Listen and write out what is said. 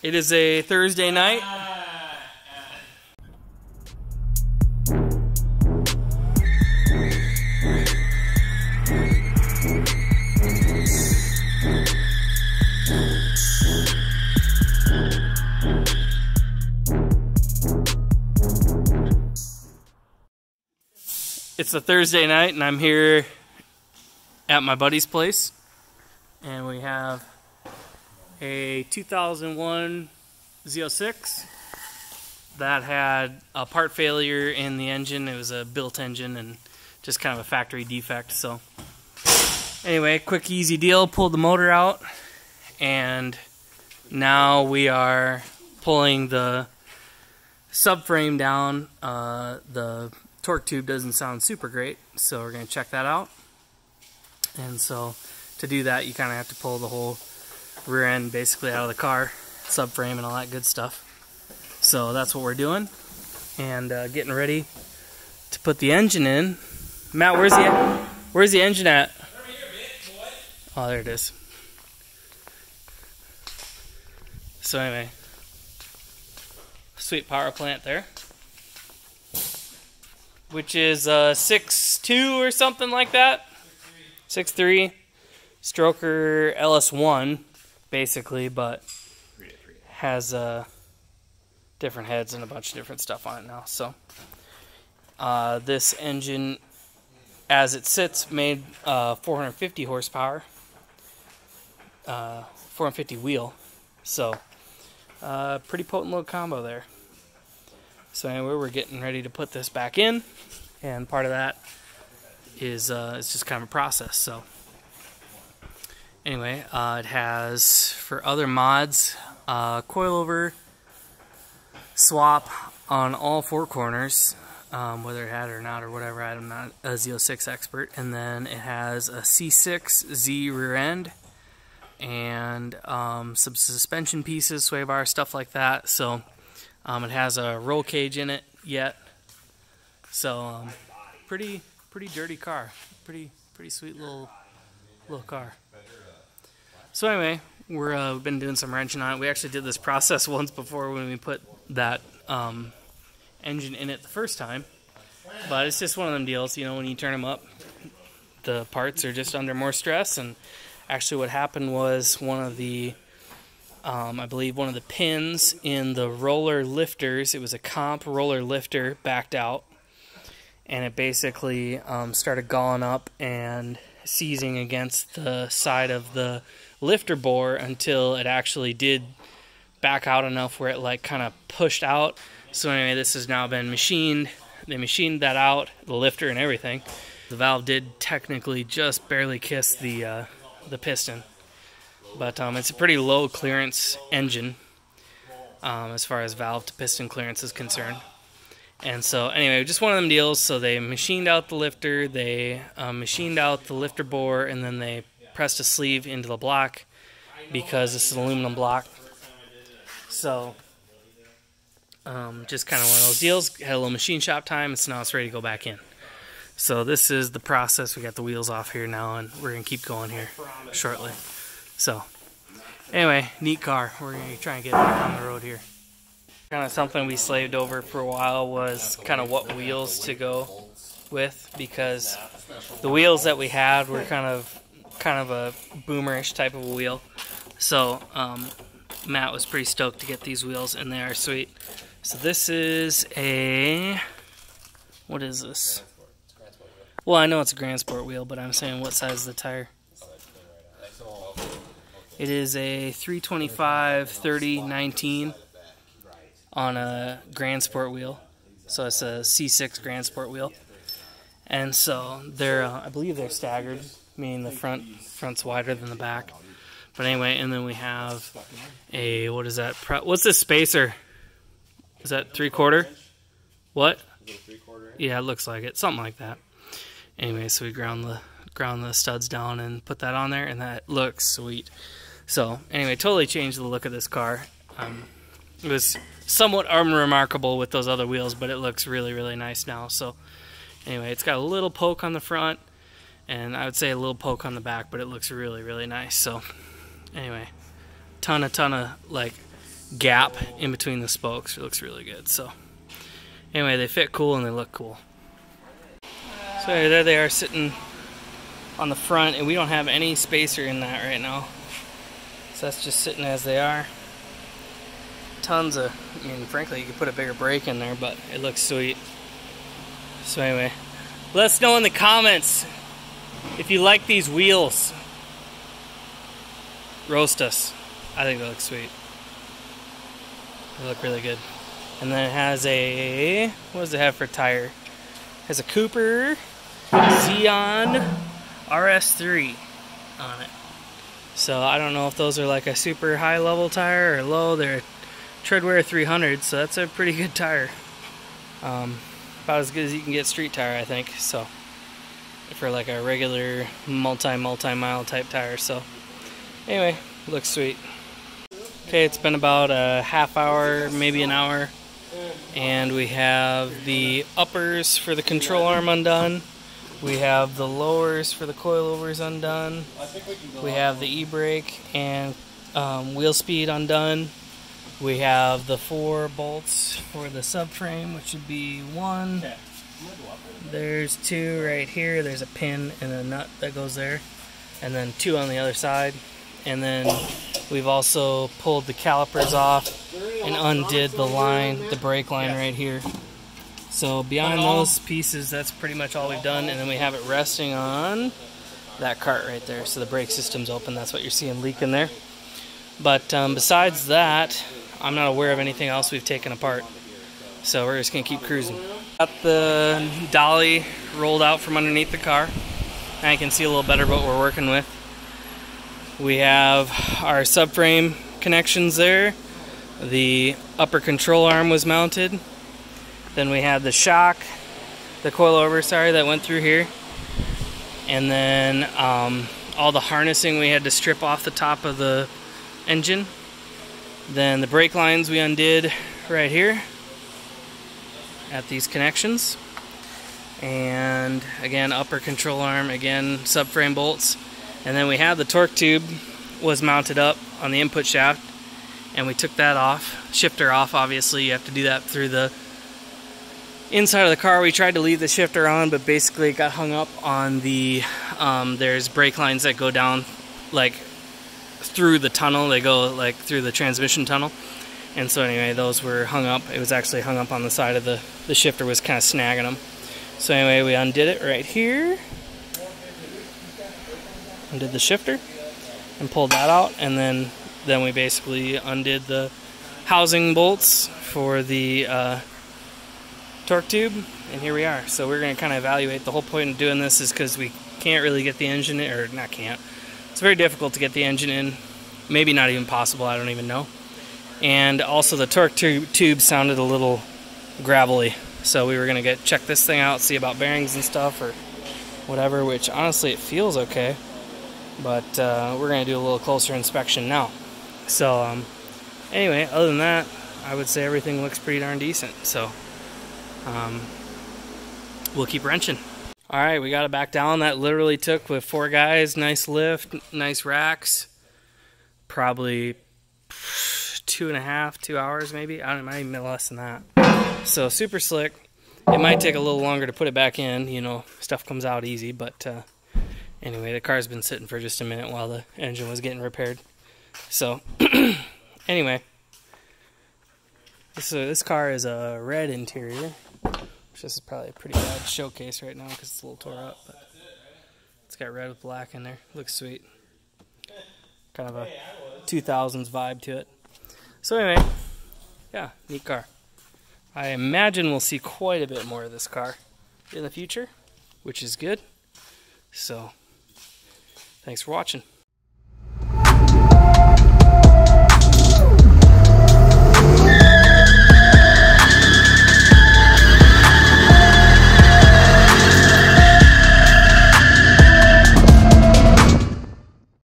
It is a Thursday night. It's a Thursday night and I'm here at my buddy's place, and we have a 2001 Z06 that had a part failure in the engine. It was a built engine and just kind of a factory defect. So anyway, quick easy deal, pulled the motor out, and now we are pulling the subframe down. The torque tube doesn't sound super great, so we're going to check that out. And so to do that, you kind of have to pull the whole rear end basically out of the car, subframe and all that good stuff. So that's what we're doing, and getting ready to put the engine in. Matt, where's the engine at? Over here, bitch, boy. Oh, there it is. So anyway, sweet power plant there, which is 6.2 or something like that. 6.3 stroker LS1 basically, but has different heads and a bunch of different stuff on it now. So this engine, as it sits, made 450 horsepower, 450 wheel. So pretty potent little combo there. So anyway, we're getting ready to put this back in, and part of that is it's just kind of a process. So anyway, it has, for other mods, coilover swap on all four corners, whether it had it or not or whatever. I'm not a Z06 expert. And then it has a C6Z rear end and some suspension pieces, sway bar, stuff like that. So it has a roll cage in it yet. So pretty dirty car. Pretty sweet little car. So anyway, we've been doing some wrenching on it. We actually did this process once before when we put that engine in it the first time. But it's just one of them deals, you know, when you turn them up, the parts are just under more stress. And actually what happened was one of the, I believe one of the pins in the roller lifters, it was a comp roller lifter, backed out. And it basically started galling up and seizing against the side of the lifter bore until it actually did back out enough where it like kind of pushed out. So anyway, this has now been machined. They machined that out, the lifter and everything. The valve did technically just barely kiss the piston, but it's a pretty low clearance engine as far as valve to piston clearance is concerned. And so anyway, just one of them deals. So they machined out the lifter, they machined out the lifter bore, and then they pressed a sleeve into the block because this is an aluminum block. So just kind of one of those deals. Had a little machine shop time, and so now it's ready to go back in. So this is the process. We got the wheels off here now, and we're going to keep going here shortly. So anyway, neat car. We're going to try and get it on the road here. Kind of something we slaved over for a while was kind of what wheels to go with, because the wheels that we had were kind of a boomerish type of a wheel. So Matt was pretty stoked to get these wheels, and they are sweet. So this is a, what is this? Well, I know it's a Gransport wheel, but I'm saying what size is the tire? It is a 325/30/19 on a Gransport wheel. So it's a C6 Grandsport wheel. And so they're, I believe they're staggered, meaning the front's wider than the back. But anyway, and then we have a, what is that? What's this spacer? Is that 3/4? What? Yeah, it looks like it. Something like that. Anyway, so we ground the studs down and put that on there, and that looks sweet. So anyway, totally changed the look of this car. It was somewhat unremarkable with those other wheels, but it looks really, really nice now. So anyway, it's got a little poke on the front, and I would say a little poke on the back, but it looks really, really nice. So anyway, ton of like gap in between the spokes. It looks really good. So anyway, they fit cool and they look cool. So there they are sitting on the front, and we don't have any spacer in that right now. So that's just sitting as they are. Tons of, I mean, frankly, you could put a bigger brake in there, but it looks sweet. So anyway, let us know in the comments if you like these wheels. Roast us. I think they look sweet. They look really good. And then it has a, what does it have for tire? It has a Cooper Zeon RS3 on it. So I don't know if those are like a super high level tire or low. They're Treadwear 300, so that's a pretty good tire. About as good as you can get street tire, I think. So for like a regular multi-mile type tire. So anyway, looks sweet. Okay, it's been about a half hour, maybe an hour, and we have the uppers for the control arm undone. We have the lowers for the coilovers undone. We have the e-brake and wheel speed undone. We have the 4 bolts for the subframe, which would be 1. There's 2 right here. There's a pin and a nut that goes there. And then 2 on the other side. And then we've also pulled the calipers off and undid the line, the brake line right here. So beyond those pieces, that's pretty much all we've done. And then we have it resting on that cart right there. So the brake system's open. That's what you're seeing leaking there. But besides that, I'm not aware of anything else we've taken apart. So we're just going to keep cruising. Got the dolly rolled out from underneath the car. Now you can see a little better what we're working with. We have our subframe connections there. The upper control arm was mounted. Then we had the shock, the coilover, sorry, that went through here. And then all the harnessing we had to strip off the top of the engine. Then the brake lines we undid right here at these connections. And again, upper control arm, again, subframe bolts. And then we had the torque tube was mounted up on the input shaft, and we took that off, shifter off. Obviously you have to do that through the inside of the car. We tried to leave the shifter on, but basically it got hung up on the there's brake lines that go down like through the tunnel. They go like through the transmission tunnel, and so anyway, those were hung up. It was actually hung up on the side of the shifter was kind of snagging them. So anyway, we undid it right here, undid the shifter and pulled that out, and then we basically undid the housing bolts for the torque tube, and here we are. So we're going to kind of evaluate. The whole point of doing this is because we can't really get the engine in, or not can't. It's very difficult to get the engine in, maybe not even possible, I don't even know. And also the torque tube sounded a little gravelly, so we were going to check this thing out, see about bearings and stuff or whatever, which honestly it feels okay, but we're going to do a little closer inspection now. So anyway, other than that, I would say everything looks pretty darn decent, so we'll keep wrenching. Alright, we got it back down. That literally took, with 4 guys, nice lift, nice racks, probably 2.5, 2 hours maybe. I don't know, maybe less than that. So super slick. It might take a little longer to put it back in, you know, stuff comes out easy, but anyway, the car's been sitting for just a minute while the engine was getting repaired. So anyway, this car is a red interior. This is probably a pretty bad showcase right now because it's a little tore up, but it's got red with black in there. Looks sweet. Kind of a 2000s vibe to it. So anyway, yeah, neat car. I imagine we'll see quite a bit more of this car in the future, which is good. So, thanks for watching.